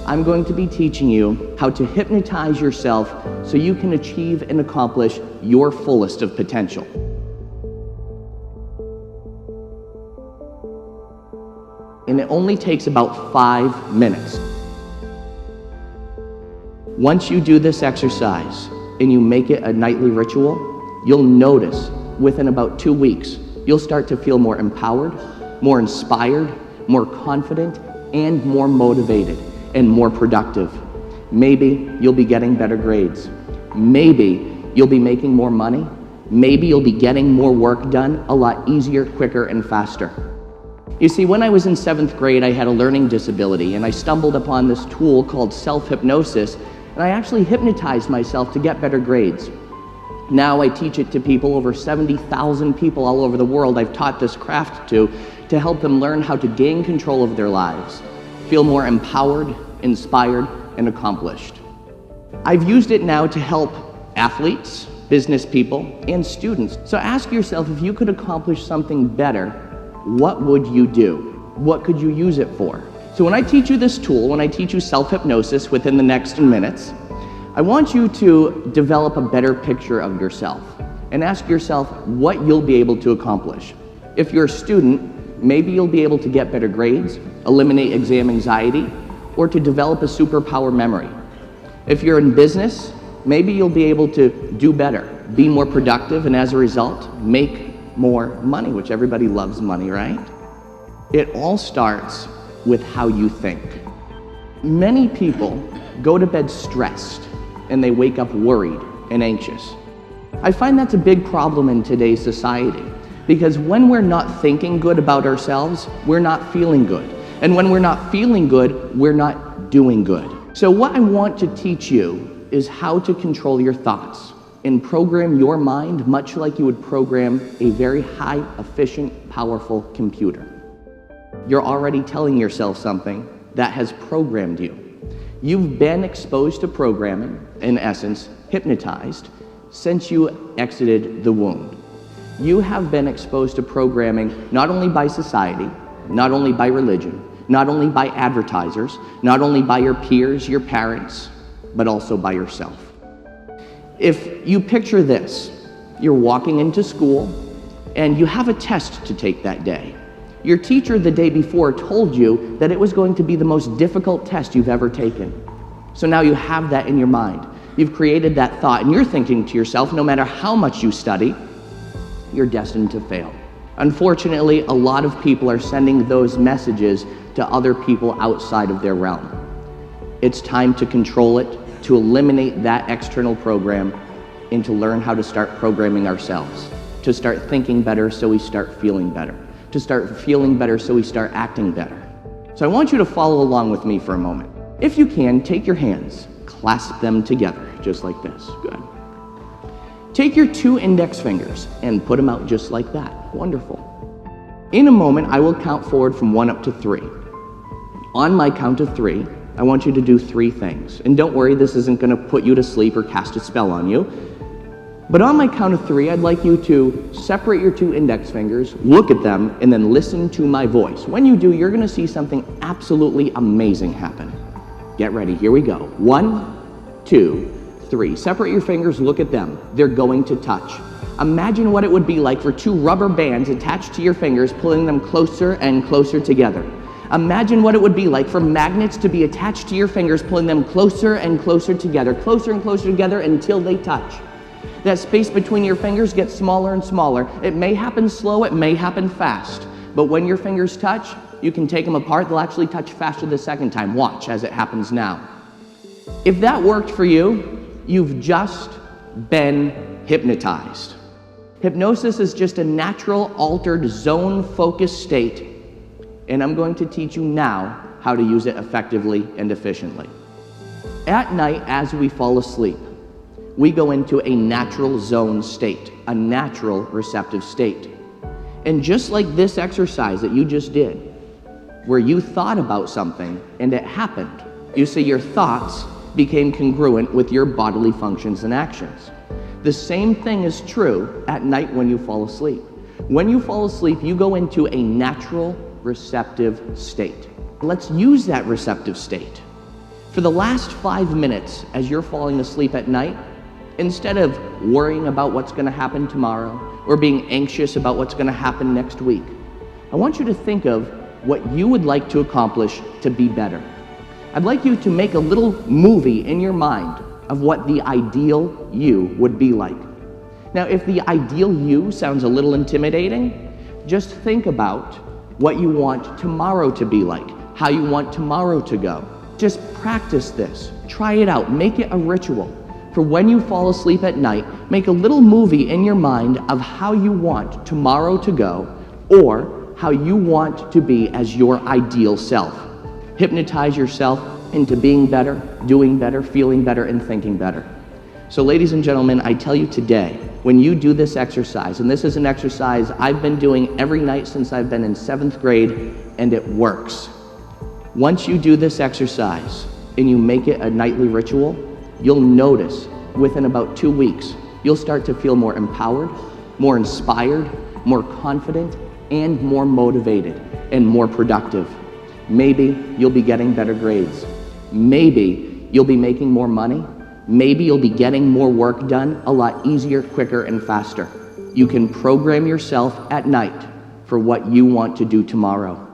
I'm going to be teaching you how to hypnotize yourself so you can achieve and accomplish your fullest of potential. And it only takes about 5 minutes. Once you do this exercise and you make it a nightly ritual, you'll notice within about 2 weeks, you'll start to feel more empowered, more inspired, more confident, and more motivated and more productive. Maybe you'll be getting better grades. Maybe you'll be making more money. Maybe you'll be getting more work done a lot easier, quicker, and faster. You see, when I was in 7th grade, I had a learning disability, and I stumbled upon this tool called self-hypnosis, and I actually hypnotized myself to get better grades. Now I teach it to people, over 70,000 people all over the world I've taught this craft to help them learn how to gain control of their lives, feel more empowered, inspired, and accomplished. I've used it now to help athletes, business people, and students. So ask yourself, if you could accomplish something better, what would you do? What could you use it for? So when I teach you this tool, when I teach you self-hypnosis within the next minutes, I want you to develop a better picture of yourself and ask yourself what you'll be able to accomplish. If you're a student, maybe you'll be able to get better grades, eliminate exam anxiety, or to develop a superpower memory. If you're in business, maybe you'll be able to do better, be more productive, and as a result, make more money, which everybody loves money, right? It all starts with how you think. Many people go to bed stressed and they wake up worried and anxious. I find that's a big problem in today's society because when we're not thinking good about ourselves, we're not feeling good. And when we're not feeling good, we're not doing good. So what I want to teach you is how to control your thoughts and program your mind much like you would program a very high, efficient, powerful computer. You're already telling yourself something that has programmed you. You've been exposed to programming, in essence, hypnotized, since you exited the womb. You have been exposed to programming not only by society, not only by religion, not only by advertisers, not only by your peers, your parents, but also by yourself. If you picture this, you're walking into school and you have a test to take that day. Your teacher the day before told you that it was going to be the most difficult test you've ever taken. So now you have that in your mind. You've created that thought and you're thinking to yourself, no matter how much you study, you're destined to fail. Unfortunately, a lot of people are sending those messages to other people outside of their realm. It's time to control it, to eliminate that external program, and to learn how to start programming ourselves, to start thinking better so we start feeling better, to start feeling better so we start acting better. So I want you to follow along with me for a moment. If you can, take your hands, clasp them together, just like this. Good. Take your 2 index fingers and put them out just like that. Wonderful. In a moment, I will count forward from 1 up to 3. On my count of 3, I want you to do 3 things. And don't worry, this isn't going to put you to sleep or cast a spell on you. But on my count of 3, I'd like you to separate your 2 index fingers, look at them, and then listen to my voice. When you do, you're going to see something absolutely amazing happen. Get ready. Here we go. 1, 2, 3. Separate your fingers, look at them. They're going to touch. Imagine what it would be like for 2 rubber bands attached to your fingers, pulling them closer and closer together. Imagine what it would be like for magnets to be attached to your fingers, pulling them closer and closer together until they touch. That space between your fingers gets smaller and smaller. It may happen slow, it may happen fast, but when your fingers touch, you can take them apart. They'll actually touch faster the second time. Watch as it happens now. If that worked for you, you've just been hypnotized. Hypnosis is just a natural, altered, zone-focused state, and I'm going to teach you now how to use it effectively and efficiently. At night, as we fall asleep, we go into a natural zone state, a natural receptive state. And just like this exercise that you just did, where you thought about something and it happened, you see your thoughts became congruent with your bodily functions and actions. The same thing is true at night when you fall asleep. When you fall asleep, you go into a natural receptive state. Let's use that receptive state. For the last 5 minutes as you're falling asleep at night, instead of worrying about what's going to happen tomorrow or being anxious about what's going to happen next week, I want you to think of what you would like to accomplish to be better. I'd like you to make a little movie in your mind of what the ideal you would be like. Now, if the ideal you sounds a little intimidating, just think about what you want tomorrow to be like, how you want tomorrow to go. Just practice this. Try it out. Make it a ritual. For when you fall asleep at night, make a little movie in your mind of how you want tomorrow to go or how you want to be as your ideal self. Hypnotize yourself into being better, doing better, feeling better, and thinking better. So ladies and gentlemen, I tell you today, when you do this exercise, and this is an exercise I've been doing every night since I've been in 7th grade, and it works. Once you do this exercise and you make it a nightly ritual, you'll notice within about 2 weeks, you'll start to feel more empowered, more inspired, more confident, and more motivated and more productive. Maybe you'll be getting better grades. Maybe you'll be making more money. Maybe you'll be getting more work done a lot easier, quicker, and faster. You can program yourself at night for what you want to do tomorrow.